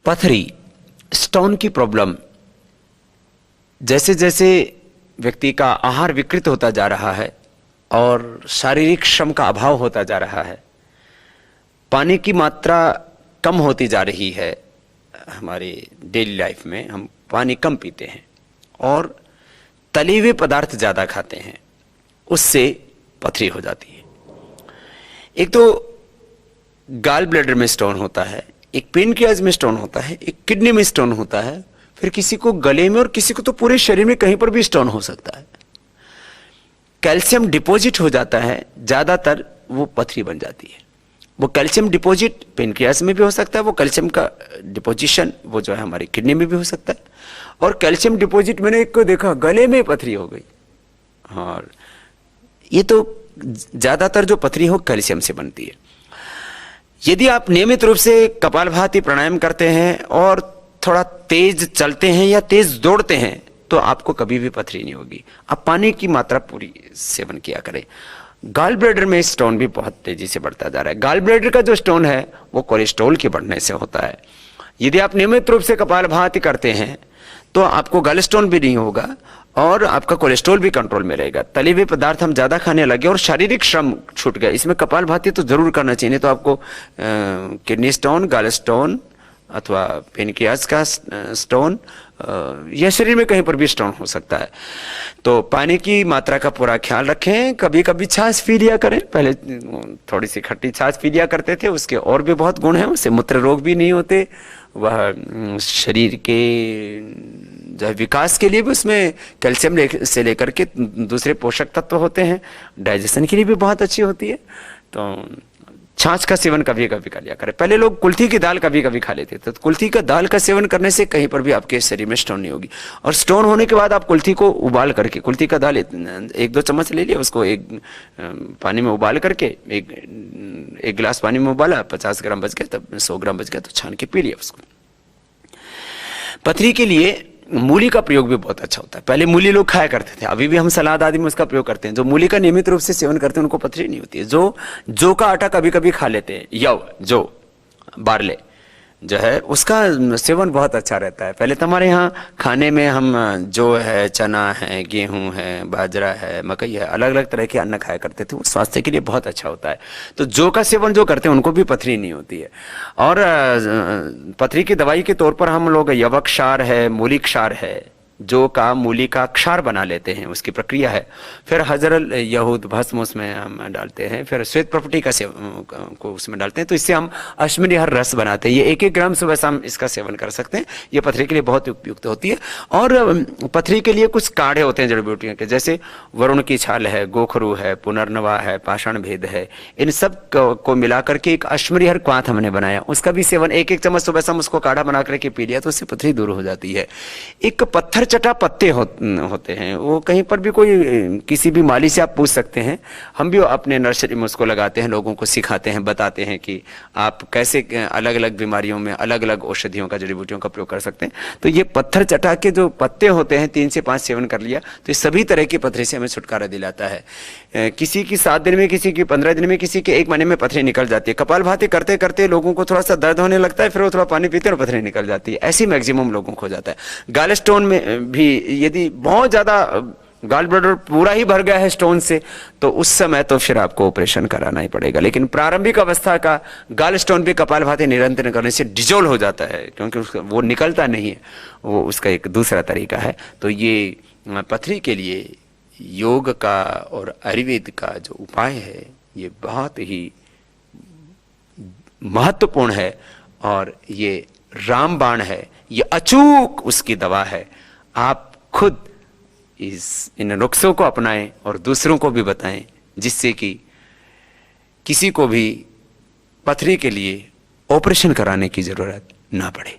पथरी, स्टोन की प्रॉब्लम, जैसे जैसे व्यक्ति का आहार विकृत होता जा रहा है और शारीरिक श्रम का अभाव होता जा रहा है, पानी की मात्रा कम होती जा रही है, हमारे डेली लाइफ में हम पानी कम पीते हैं और तले हुए पदार्थ ज़्यादा खाते हैं, उससे पथरी हो जाती है। एक तो गाल ब्लैडर में स्टोन होता है, एक पेनक्रियाज में स्टोन होता है, एक किडनी में स्टोन होता है, फिर किसी को गले में और किसी को तो पूरे शरीर में कहीं पर भी स्टोन हो सकता है। कैल्शियम डिपॉजिट हो जाता है, ज़्यादातर वो पथरी बन जाती है। वो कैल्शियम डिपॉजिट पेनक्रियाज में भी हो सकता है, वो कैल्शियम का डिपोजिशन वो जो है हमारी किडनी में भी हो सकता है। और कैल्शियम डिपॉजिट मैंने एक को देखा गले में पथरी हो गई, और ये तो ज़्यादातर जो पथरी हो कैल्शियम से बनती है। यदि आप नियमित रूप से कपालभाति प्राणायाम करते हैं और थोड़ा तेज चलते हैं या तेज दौड़ते हैं तो आपको कभी भी पथरी नहीं होगी। आप पानी की मात्रा पूरी सेवन किया करें। गाल ब्लैडर में स्टोन भी बहुत तेजी से बढ़ता जा रहा है। गाल ब्लैडर का जो स्टोन है वो कोलेस्ट्रॉल के बढ़ने से होता है। यदि आप नियमित रूप से कपालभाति करते हैं तो आपको गल स्टोन भी नहीं होगा और आपका कोलेस्ट्रॉल भी कंट्रोल में रहेगा। तले हुए पदार्थ हम ज्यादा खाने लगे और शारीरिक श्रम छूट गया। इसमें कपालभाति तो जरूर करना चाहिए, नहीं तो आपको किडनी स्टोन, गाल स्टोन अथवा पेनक्रियाज का स्टोन या शरीर में कहीं पर भी स्टोन हो सकता है। तो पानी की मात्रा का पूरा ख्याल रखें। कभी कभी छाछ पी लिया करें। पहले थोड़ी सी खट्टी छाछ पी लिया करते थे, उसके और भी बहुत गुण हैं। उससे मूत्र रोग भी नहीं होते, वह शरीर के जो है विकास के लिए भी उसमें कैल्शियम से लेकर के दूसरे पोषक तत्व होते हैं, डाइजेशन के लिए भी बहुत अच्छी होती है। तो छाछ का सेवन कभी कभी कर लिया करें। पहले लोग कुल्थी की दाल कभी कभी खा लेते थे, तो कुल्थी का दाल का सेवन करने से कहीं पर भी आपके शरीर में स्टोन नहीं होगी। और स्टोन होने के बाद आप कुल्थी को उबाल करके, कुल्थी का दाल 1-2 चम्मच ले लिया, उसको एक पानी में उबाल करके एक गिलास पानी में उबाला, 50 ग्राम बच गया, तब 100 ग्राम बच गया तो छान के पी लिया उसको। पथरी के लिए मूली का प्रयोग भी बहुत अच्छा होता है। पहले मूली लोग खाया करते थे, अभी भी हम सलाद आदि में उसका प्रयोग करते हैं। जो मूली का नियमित रूप से सेवन करते हैं उनको पथरी नहीं होती है। जो का आटा कभी कभी खा लेते हैं, जौ बारले जो है उसका सेवन बहुत अच्छा रहता है। पहले तो हमारे यहाँ खाने में हम जो है, चना है, गेहूं है, बाजरा है, मकई है, अलग अलग तरह के अन्न खाया करते थे। वो स्वास्थ्य के लिए बहुत अच्छा होता है। तो जौ का सेवन जो करते हैं उनको भी पथरी नहीं होती है। और पथरी की दवाई के तौर पर हम लोग यवक क्षार है, मूली क्षार है, जो का मूली का क्षार बना लेते हैं, उसकी प्रक्रिया है। फिर हजरल यहूद भस्म उसमें हम डालते हैं, फिर श्वेत प्रपटी का को उसमें डालते हैं, तो इससे हम अश्विनी हर रस बनाते हैं। ये 1-1 ग्राम सुबह शाम इसका सेवन कर सकते हैं। ये पथरी के लिए बहुत उपयुक्त होती है। और पथरी के लिए कुछ काढ़े होते हैं जड़ी बूटियों के, जैसे वरुण की छाल है, गोखरू है, पुनर्नवा है, पाषाण भेद है, इन सब को मिलाकर के एक अश्विनी हर क्वाथ हमने बनाया, उसका भी सेवन 1-1 चम्मच सुबह शाम उसको काढ़ा बना करके पी लिया तो उससे पथरी दूर हो जाती है। एक पत्थर चटा पत्ते होते हैं, वो कहीं पर भी कोई किसी भी माली से आप पूछ सकते हैं। हम भी अपने नर्सरी में उसको लगाते हैं, लोगों को सिखाते हैं, बताते हैं कि आप कैसे अलग अलग बीमारियों में अलग अलग औषधियों का, जड़ी बूटियों का प्रयोग कर सकते हैं। तो ये पत्थर चटा के जो पत्ते होते हैं, 3 से 5 सेवन कर लिया तो ये सभी तरह की पथरी से हमें छुटकारा दिलाता है। किसी की 7 दिन में, किसी की 15 दिन में, किसी के 1 महीने में पथरी निकल जाती है। कपालभाति करते करते लोगों को थोड़ा सा दर्द होने लगता है, फिर वो थोड़ा पानी पीते हैं और पथरी निकल जाती है। ऐसी मैक्सिमम लोगों को हो जाता है। गाल स्टोन में भी यदि बहुत ज्यादा गाल ब्लैडर पूरा ही भर गया है स्टोन से, तो उस समय तो फिर आपको ऑपरेशन कराना ही पड़ेगा। लेकिन प्रारंभिक अवस्था का गाल स्टोन भी कपालभाति निरंतर करने से डिजोल्व हो जाता है, क्योंकि वो निकलता नहीं है, वो उसका एक दूसरा तरीका है। तो ये पथरी के लिए योग का और आयुर्वेद का जो उपाय है ये बहुत ही महत्वपूर्ण है और ये रामबाण है, ये अचूक उसकी दवा है। आप खुद इन नुस्खों को अपनाएं और दूसरों को भी बताएं, जिससे कि किसी को भी पथरी के लिए ऑपरेशन कराने की जरूरत ना पड़े।